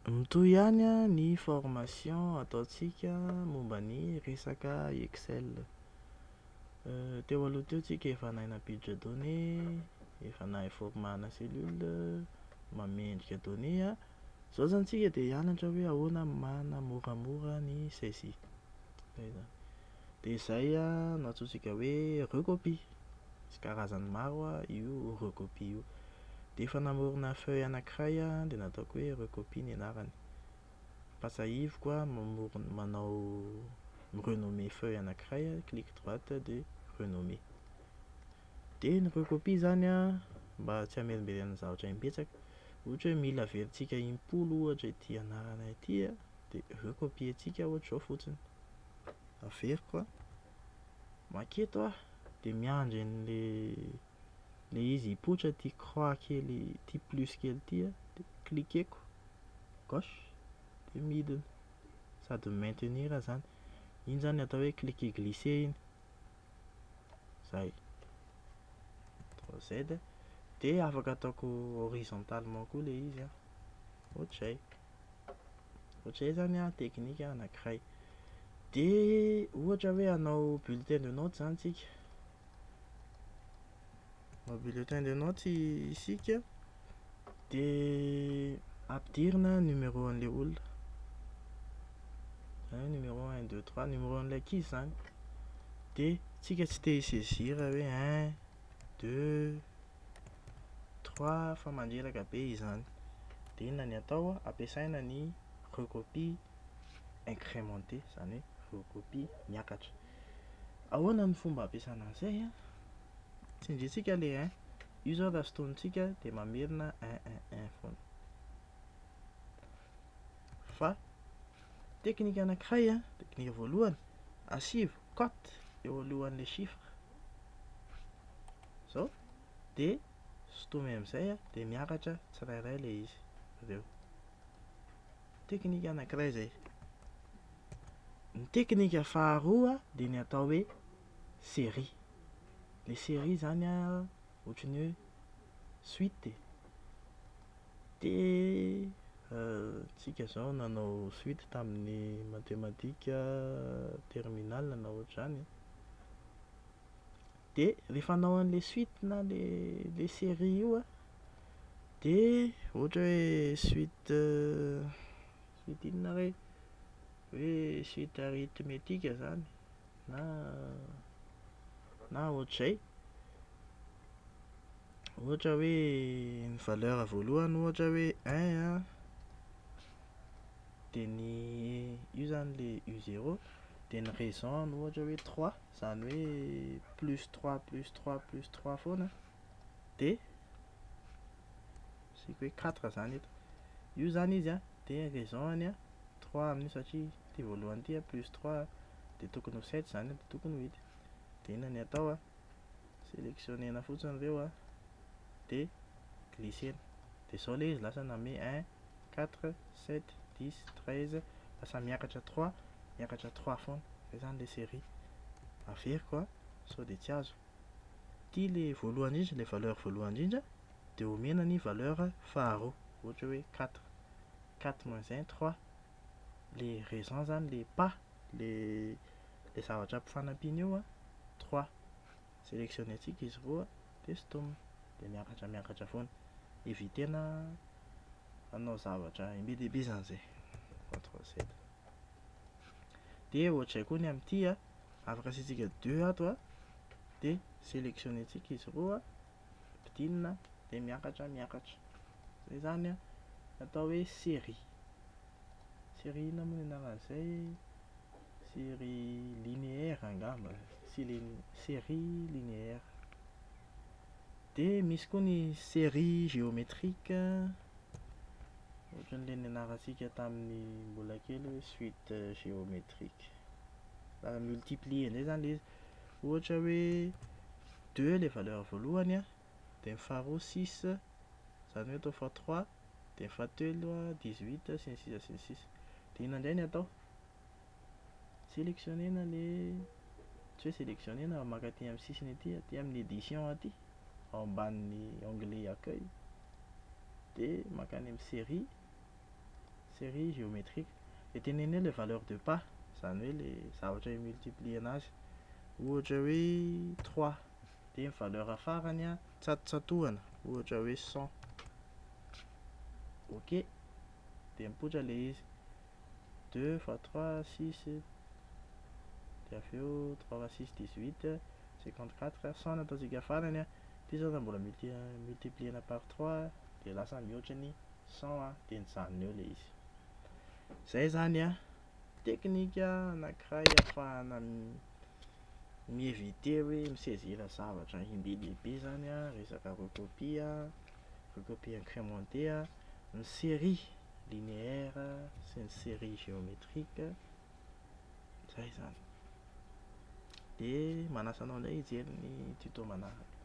Mitohy ihany ny formation ataontsika momba ny resaka Excel. Teo aloha teo tsika efa nahay nampiditra données, efa nahay formana cellule, mamendrika données. Zao zany tsika dia hianatra hoe ahoana manamoramora ny saisie. Dia izay no antsointsika hoe recopie. Misy karazany maro io recopie io. Dia efa namorona feuille anankiray dia nataoko hoe recopie ny anarany. Pasahivoko manao renommer feuille anankiray, clic droite dia renommer. Dia ny recopie zany mba tsy hamelibelana zavatra imbetsaka, ohatra hoe mila averintsika impolo ohatra ity anarana ity dia recopientsika ohatra zao fotsiny. Averiko maketo dia miandry le izy hipoitra ity croix kely, ity plus kely ity dia cliqueko gauche dia midina, sady maintenir zany. Iny zany atao hoe cliquer glisser iny. Zay. Z dia afaka ataoko horizontalement koa le izy ohatr'izay. Ohatr'izay zany teknika anankiray. Dia ohatra hoe hanao bulletin de notes zany tsika. Hanao bulletin de notes isika dia ampidirina numéro an'ilay olona. Numéro 1, 2, 3, numéro an'ilay ankizy zany. Dia tsika tsy te hisaisir hoe 1, 2, 3 fa mandrelaka be izany. Dia inona ny atao? Ampiasaina ny recopie incrémentée, zany hoe recopie miakatra. Ahoana ny fomba ampiasana an'izay? Tsindriantsika le 1. Io zao raha sotomintsika dia mamerina 1, 1, 1 foana. Fa teknika anankiray, teknika voalohany, asivo cote eo alohan'ilay chiffre. Zao. Dia sotomy amin'izay dia miakatra tsirairay ilay izy. Ireo. Teknika anankiray izay. Ny teknika faharoa dia ny atao hoe série. Le série zany ohatran'ny hoe suite. Dia tsika zao nanao suite tamin'ny matematika terminale na ohatr'izany. Dia rehefa hanao an'ilay suite na le série io dia ohatra hoe suite inona re? Hoe suite arithmétique zany na ohatr'izay. Ohatra hoe ny valeur voalohany ohatra hoe 1 dia ny io zany le U0 dia ny raison ohatra hoe 3 zany hoe plus 3 plus 3 plus 3 foana dia sika hoe 4 zany eto. Io zany izy dia raison-ny 3 amin'io satria ity voalohany ity plus 3 dia tokony ho 7 zany dia tokony ho 8. Dia inona ny atao? Sélectionnena fotsiny ireo dia glissena. Dia izao ilay izy lasa manome 1, 4, 7, 10, 13, lasa miakatra 3, miakatra 3 foana. Izay zany ilay série. Averiko sao dia tsy azo. Ity ilay voalohany indrindra, ilay valeur voalohany indrindra dia omena ny valeur faharoa. Ohatra hoe 4. 4 moins 1, 3. Le raison zany, le pas, le zavatra ampifanampiana eo 3. Sélectionnentsika izy roa dia sotomina. Dia miakatra foana. Evitena hanao zavatra be dia be izany. 4, 7. Dia ohatr'izay koa ny amin'ity afaka asiantsika 2 ato dia sélectionnentsika izy roa, ampidirina dia miakatra. Izay zany atao hoe série. Série inona moa ny anaran'izay? Série linéaire angamba. Série linéaire. Dia misy koa ny série géométrique. Ohatran'ilay nianarantsika tamin'ny mbola kely hoe suite géométrique. Multiplier indray zany ilay izy. Ohatra hoe 2 ilay valeur voalohany dia ny faharoa 6, zany hoe atao fois 3 dia ny fahatelo 18 sy ny sisa sy ny sisa. Dia inona indray ny atao? Sélectionnena ilay, tsy hoe sélectionnena, maka aty amin'ny sisiny aty, aty amin'ny édition aty, ao ambanin'ny onglet accueil. Dia makany amin'ny série. série géométrique. Et teneneo le valeur de pas, zany hoe le zavatra multiplier anazy. Ohatra hoe 3 dia ny valeur farany a tsatotsatohana, ohatra hoe 100. Ok, dia mipoitra le izy. 2 fois 3 6, dia avy eo 3 fois 6 18 54 100 ataontsika farany a. Dia zao mbola multipliena par 3 dia lasa mihoatra ny 100 a, dia nijanona eo le izy. Zay zany a teknika anankiray ahafahana mievite hoe misaisir zavatra be zany a, resaka recopie incrémenté, ny série linéaire sy ny série géométrique. Zay zany. Dia manasa anao indray hijery ny tuto manaraka.